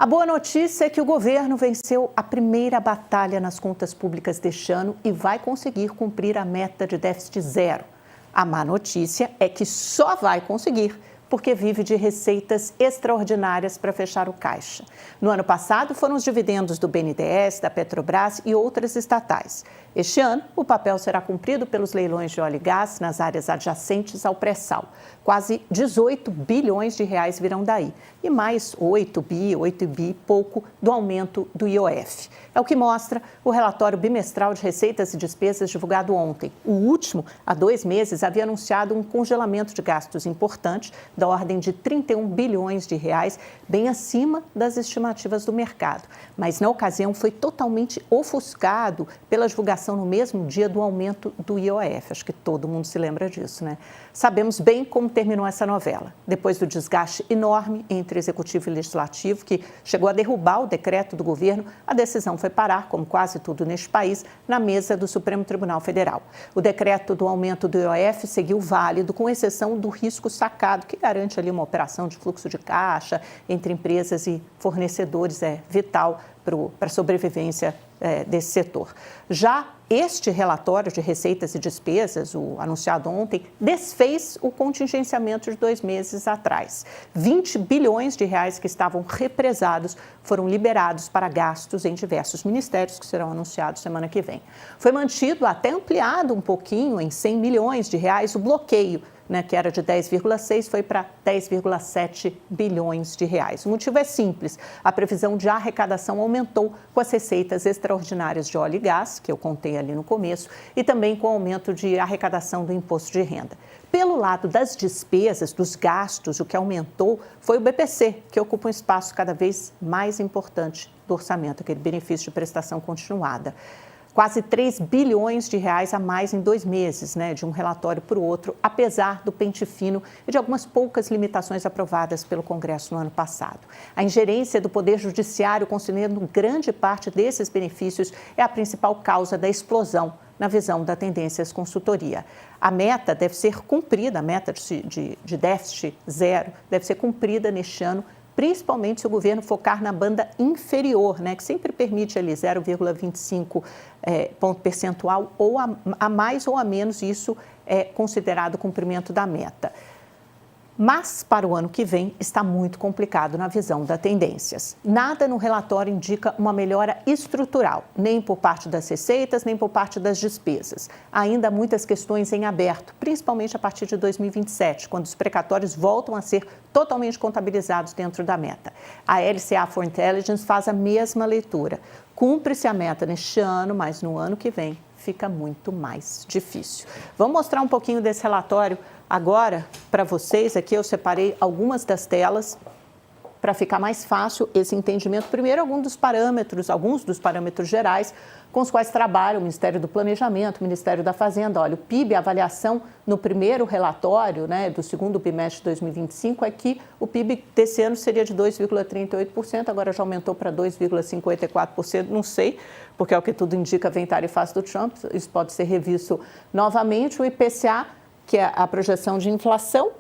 A boa notícia é que o governo venceu a primeira batalha nas contas públicas deste ano e vai conseguir cumprir a meta de déficit zero. A má notícia é que só vai conseguir porque vive de receitas extraordinárias para fechar o caixa. No ano passado, foram os dividendos do BNDES, da Petrobras e outras estatais. Este ano, o papel será cumprido pelos leilões de óleo e gás nas áreas adjacentes ao pré-sal. Quase 18 bilhões de reais virão daí. E mais 8 bi e pouco do aumento do IOF. É o que mostra o relatório bimestral de receitas e despesas divulgado ontem. O último, há 2 meses, havia anunciado um congelamento de gastos importante da ordem de 31 bilhões de reais, bem acima das estimativas do mercado. Mas, na ocasião, foi totalmente ofuscado pela divulgação no mesmo dia do aumento do IOF. Acho que todo mundo se lembra disso, né? Sabemos bem como terminou essa novela. Depois do desgaste enorme entre Executivo e Legislativo, que chegou a derrubar o decreto do governo, a decisão foi parar, como quase tudo neste país, na mesa do Supremo Tribunal Federal. O decreto do aumento do IOF seguiu válido, com exceção do risco sacado, que garante ali uma operação de fluxo de caixa entre empresas e fornecedores, vital para a sobrevivência desse setor. Já este relatório de receitas e despesas, o anunciado ontem, desfez o contingenciamento de 2 meses atrás. 20 bilhões de reais que estavam represados foram liberados para gastos em diversos ministérios que serão anunciados semana que vem. Foi mantido, até ampliado um pouquinho, em 100 milhões de reais, o bloqueio, que era de 10,6, foi para 10,7 bilhões de reais. O motivo é simples. A previsão de arrecadação aumentou com as receitas extraordinárias de óleo e gás, que eu contei ali no começo, e também com o aumento de arrecadação do imposto de renda. Pelo lado das despesas, dos gastos, o que aumentou foi o BPC, que ocupa um espaço cada vez mais importante do orçamento, aquele benefício de prestação continuada. Quase 3 bilhões de reais a mais em 2 meses, de um relatório para o outro, apesar do pente fino e de algumas poucas limitações aprovadas pelo Congresso no ano passado. A ingerência do Poder Judiciário, concedendo grande parte desses benefícios, é a principal causa da explosão, na visão da Tendências Consultoria. A meta deve ser cumprida, a meta de déficit zero deve ser cumprida neste ano, principalmente se o governo focar na banda inferior, que sempre permite ali 0,25 ponto percentual ou a mais ou a menos, isso é considerado cumprimento da meta. Mas, para o ano que vem, está muito complicado na visão da Tendências. Nada no relatório indica uma melhora estrutural, nem por parte das receitas, nem por parte das despesas. Ainda há muitas questões em aberto, principalmente a partir de 2027, quando os precatórios voltam a ser totalmente contabilizados dentro da meta. A LCA for Intelligence faz a mesma leitura. Cumpre-se a meta neste ano, mas no ano que vem fica muito mais difícil. Vamos mostrar um pouquinho desse relatório agora para vocês. Aqui eu separei algumas das telas para ficar mais fácil esse entendimento. Primeiro, alguns dos parâmetros gerais com os quais trabalha o Ministério do Planejamento, o Ministério da Fazenda. Olha, o PIB, a avaliação no primeiro relatório, do segundo bimestre de 2025, é que o PIB desse ano seria de 2,38%, agora já aumentou para 2,54%, não sei, porque é o que tudo indica, vem tarifaço do Trump, isso pode ser revisto novamente. O IPCA, que é a projeção de inflação,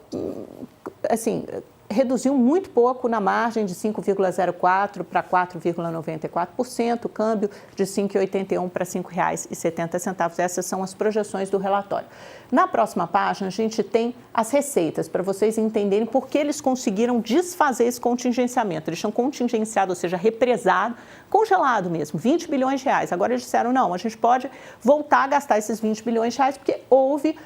assim, reduziu muito pouco na margem de 5,04% para 4,94%, o câmbio de 5,81 para R$ 5,70. Essas são as projeções do relatório. Na próxima página, a gente tem as receitas, para vocês entenderem por que eles conseguiram desfazer esse contingenciamento. Eles tinham contingenciado, ou seja, represado, congelado mesmo, 20 bilhões de reais. Agora eles disseram, não, a gente pode voltar a gastar esses 20 bilhões de reais, porque houve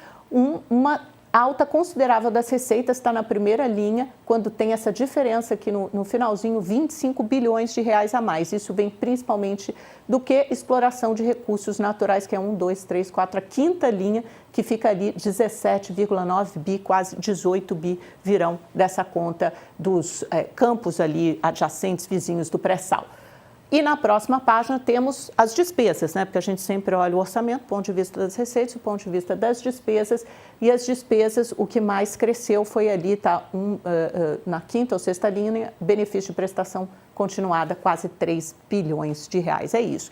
uma alta considerável das receitas, está na primeira linha, quando tem essa diferença aqui no finalzinho, 25 bilhões de reais a mais. Isso vem principalmente do que exploração de recursos naturais, que é 1, 2, 3, 4, a quinta linha, que fica ali 17,9 bi, quase 18 bi virão dessa conta dos campos ali adjacentes, vizinhos do pré-sal. E na próxima página temos as despesas, porque a gente sempre olha o orçamento, do ponto de vista das receitas, do ponto de vista das despesas. E as despesas, o que mais cresceu foi ali, na quinta ou sexta linha, benefício de prestação continuada, quase 3 bilhões de reais. É isso.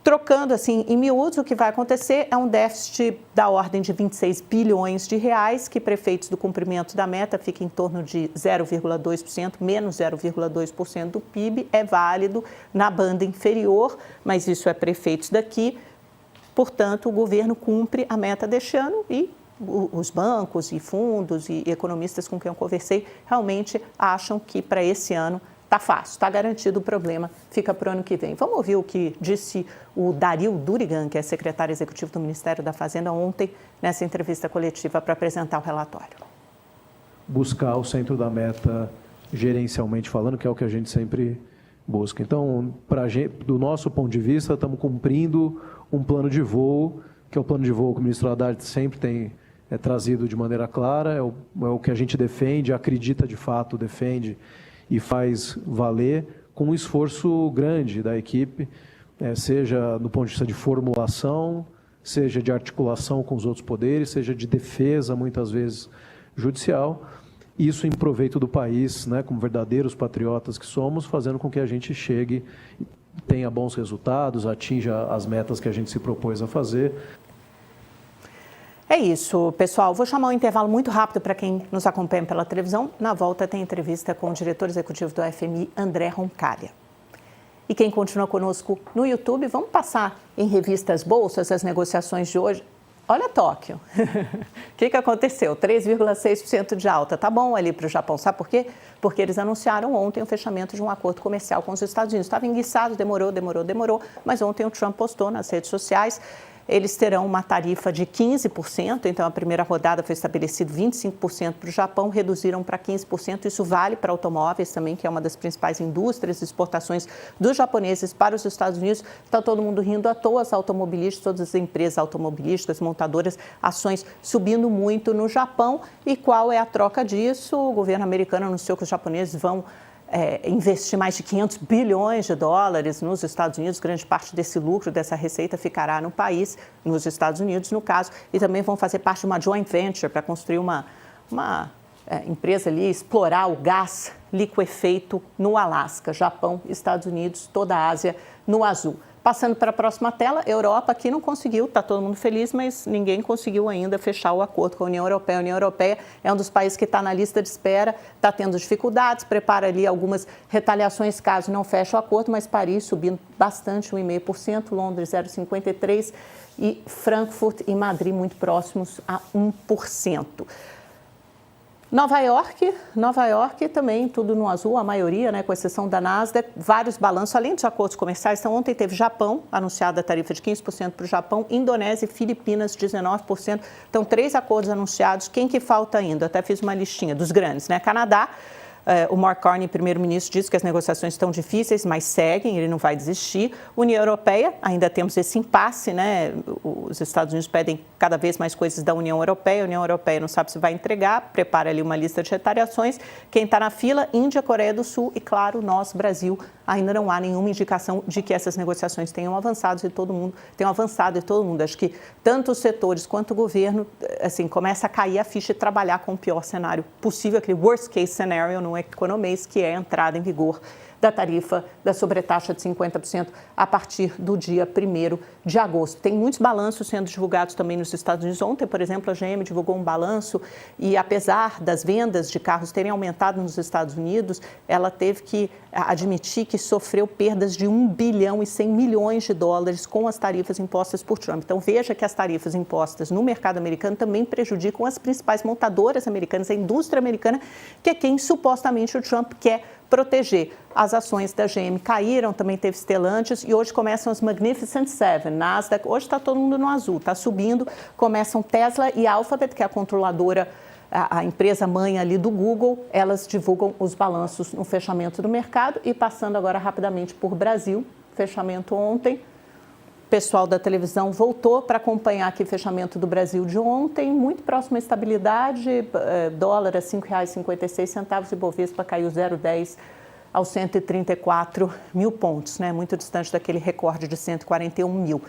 Trocando assim em miúdos, o que vai acontecer é um déficit da ordem de 26 bilhões de reais, que para efeitos do cumprimento da meta fica em torno de 0,2%, menos 0,2% do PIB, é válido na banda inferior, mas isso é para efeitos daqui. Portanto, o governo cumpre a meta deste ano e os bancos e fundos e economistas com quem eu conversei realmente acham que para esse ano está fácil, está garantido o problema, fica para o ano que vem. Vamos ouvir o que disse o Daryl Durigan, que é secretário executivo do Ministério da Fazenda, ontem, nessa entrevista coletiva para apresentar o relatório. Buscar o centro da meta gerencialmente falando, que é o que a gente sempre busca. Então, do nosso ponto de vista, estamos cumprindo um plano de voo, que é o plano de voo que o ministro Haddad sempre tem trazido de maneira clara, é o que a gente defende, acredita de fato, defende e faz valer com um esforço grande da equipe, seja do ponto de vista de formulação, seja de articulação com os outros poderes, seja de defesa, muitas vezes, judicial. Isso em proveito do país, né, como verdadeiros patriotas que somos, fazendo com que a gente chegue, tenha bons resultados, atinja as metas que a gente se propôs a fazer. É isso, pessoal. Vou chamar um intervalo muito rápido para quem nos acompanha pela televisão. Na volta tem entrevista com o diretor executivo do FMI, André Roncalha. E quem continua conosco no YouTube, vamos passar em revista as bolsas, as negociações de hoje. Olha Tóquio. O que aconteceu? 3,6% de alta. Tá bom ali para o Japão. Sabe por quê? Porque eles anunciaram ontem o fechamento de um acordo comercial com os Estados Unidos. Estava enguiçado, demorou, mas ontem o Trump postou nas redes sociais. Eles terão uma tarifa de 15%, então a primeira rodada foi estabelecido 25% para o Japão, reduziram para 15%. Isso vale para automóveis também, que é uma das principais indústrias de exportações dos japoneses para os Estados Unidos. Está todo mundo rindo à toa, os automobilistas, todas as empresas automobilísticas, montadoras, ações subindo muito no Japão. E qual é a troca disso? O governo americano anunciou que os japoneses vão investir mais de 500 bilhões de dólares nos Estados Unidos. Grande parte desse lucro, dessa receita, ficará no país, nos Estados Unidos, no caso, e também vão fazer parte de uma joint venture para construir uma empresa ali, explorar o gás liquefeito no Alasca, Japão, Estados Unidos, toda a Ásia no azul. Passando para a próxima tela, Europa aqui não conseguiu, está todo mundo feliz, mas ninguém conseguiu ainda fechar o acordo com a União Europeia. A União Europeia é um dos países que está na lista de espera, está tendo dificuldades, prepara ali algumas retaliações caso não feche o acordo, mas Paris subindo bastante, 1,5%, Londres 0,53% e Frankfurt e Madrid muito próximos a 1%. Nova York também tudo no azul, a maioria, né, com exceção da Nasdaq, vários balanços, além dos acordos comerciais. Então, ontem teve Japão, anunciada a tarifa de 15% para o Japão, Indonésia e Filipinas, 19%. Então, 3 acordos anunciados. Quem que falta ainda? Até fiz uma listinha dos grandes, né? Canadá. O Mark Carney, primeiro-ministro, disse que as negociações estão difíceis, mas seguem, ele não vai desistir. União Europeia, ainda temos esse impasse, né? Os Estados Unidos pedem cada vez mais coisas da União Europeia, a União Europeia não sabe se vai entregar, prepara ali uma lista de retaliações. Quem está na fila, Índia, Coreia do Sul e, claro, nós, Brasil, ainda não há nenhuma indicação de que essas negociações tenham avançado e todo mundo. Acho que tanto os setores quanto o governo, assim, começa a cair a ficha e trabalhar com o pior cenário possível, aquele worst case scenario no economês, que é a entrada em vigor da tarifa da sobretaxa de 50% a partir do dia 1º de agosto. Tem muitos balanços sendo divulgados também nos Estados Unidos. Ontem, por exemplo, a GM divulgou um balanço e, apesar das vendas de carros terem aumentado nos Estados Unidos, ela teve que admitir que sofreu perdas de 1 bilhão e 100 milhões de dólares com as tarifas impostas por Trump. Então, veja que as tarifas impostas no mercado americano também prejudicam as principais montadoras americanas, a indústria americana, que é quem supostamente o Trump quer proteger. As ações da GM caíram, também teve Stellantis e hoje começam as Magnificent Seven, Nasdaq, hoje está todo mundo no azul, está subindo, começam Tesla e Alphabet, que é a controladora, a empresa mãe ali do Google, elas divulgam os balanços no fechamento do mercado. E passando agora rapidamente por Brasil, fechamento ontem, o pessoal da televisão voltou para acompanhar aqui o fechamento do Brasil de ontem, muito próximo à estabilidade, dólar a R$ 5,56 e Bovespa caiu 0,10 aos 134 mil pontos, né? Muito distante daquele recorde de 141 mil.